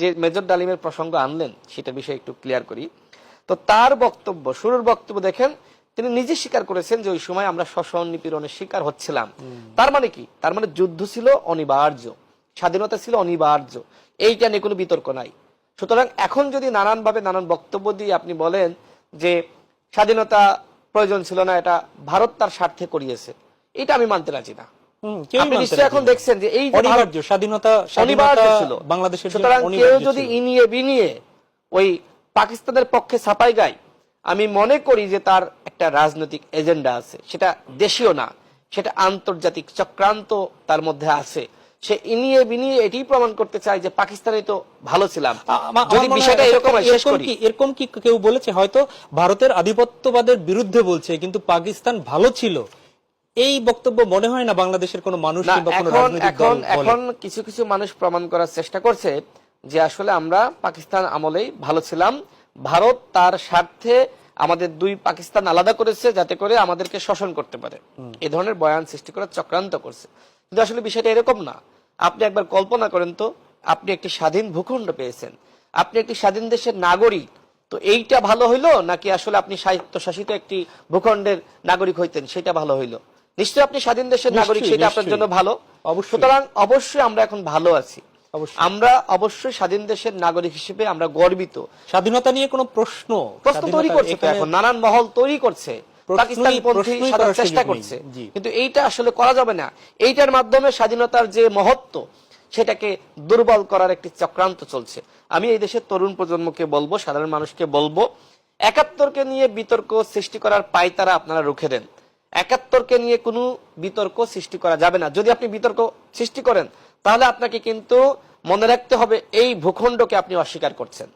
যে মেজর ডালিমের প্রসঙ্গ আনলেন সেটা বিষয়ে একটু ক্লিয়ার করি। তো তার বক্তব্য, শুরুর বক্তব্য দেখেন, তিনি নিজে স্বীকার করেছেন যে ওই সময় আমরা শোষণ নিপীড়নের শিকার হচ্ছিলাম। তার মানে কি? তার মানে যুদ্ধ ছিল অনিবার্য, স্বাধীনতা ছিল অনিবার্য, এইটা নিয়ে কোনো বিতর্ক নাই। সুতরাং এখন যদি নানানভাবে নানান বক্তব্য দিয়ে আপনি বলেন যে স্বাধীনতা প্রয়োজন ছিল না, এটা ভারত তার স্বার্থে করিয়েছে, এটা আমি মানতে রাজি না। আপনি নিশ্চয়ই এখন দেখছেন যে এই যে স্বাধীনতা অনিবার্য ছিল বাংলাদেশের, সুতরাং কেউ যদি ইনিয়ে বিনিয়ে ওই পাকিস্তানের পক্ষে ছাপাই গায়, আমি মনে করি যে তার একটা রাজনৈতিক এজেন্ডা আছে, সেটা দেশীয় না, সেটা আন্তর্জাতিক চক্রান্ত তার মধ্যে আছে। সে ইনিয়ে বিনিয়ে এটি প্রমাণ করতে চায় যে পাকিস্তানে তো ভালো ছিলাম। যদি বিষয়টা এরকম হয়, শেষ করি, এরকম কি কেউ বলেছে হয়তো ভারতের আধিপত্যবাদের বিরুদ্ধে বলছে কিন্তু পাকিস্তান ভালো ছিল, এই বক্তব্য মনে হয় না বাংলাদেশের কোনো মানুষ কিংবা কোনো রাজনৈতিক দল বলে? এখন কিছু কিছু মানুষ প্রমাণ করার চেষ্টা করছে যে আসলে আমরা পাকিস্তান আমলেই ভালো ছিলাম, ভারত তার স্বার্থে আমাদের দুই পাকিস্তান আলাদা করেছে যাতে করে আমাদেরকে শোষণ করতে পারে, এই ধরনের বয়ান সৃষ্টি করার চক্রান্ত করছে। কিন্তু আসলে বিষয়টা এরকম না। আপনি একবার কল্পনা করেন তো, আপনি একটি স্বাধীন ভূখণ্ড পেয়েছেন, আপনি একটি স্বাধীন দেশের নাগরিক, তো এইটা ভালো হইলো নাকি আসলে আপনি স্বায়ত্তশাসিত একটি ভূখণ্ডের নাগরিক হইতেন সেটা ভালো হইলো? নিশ্চয়ই আপনি স্বাধীন দেশের নাগরিক, সেটা আপনার জন্য ভালো। সুতরাং অবশ্যই আমরা এখন ভালো আছি, আমরা অবশ্যই স্বাধীন দেশের নাগরিক হিসেবে আমরা গর্বিত। স্বাধীনতা নিয়ে কোনো প্রশ্ন তৈরি করছে, এখন নানান মহল তৈরি করছে, পাকিস্তান পন্থী সাজার চেষ্টা করছে, কিন্তু এইটা আসলে করা যাবে না। এইটার মাধ্যমে স্বাধীনতার যে মহত্ব সেটাকে দুর্বল করার একটি চক্রান্ত চলছে। আমি এই দেশের তরুণ প্রজন্মকে বলবো, সাধারণ মানুষকে বলবো, ৭১কে নিয়ে বিতর্ক সৃষ্টি করার পায়তারা আপনারা রুখে দেন। ৭১কে নিয়ে কোনো বিতর্ক সৃষ্টি করা যাবে না। যদি আপনি বিতর্ক সৃষ্টি করেন তাহলে আপনাকে কিন্তু মনে রাখতে হবে এই ভূখণ্ডকে আপনি অস্বীকার করছেন।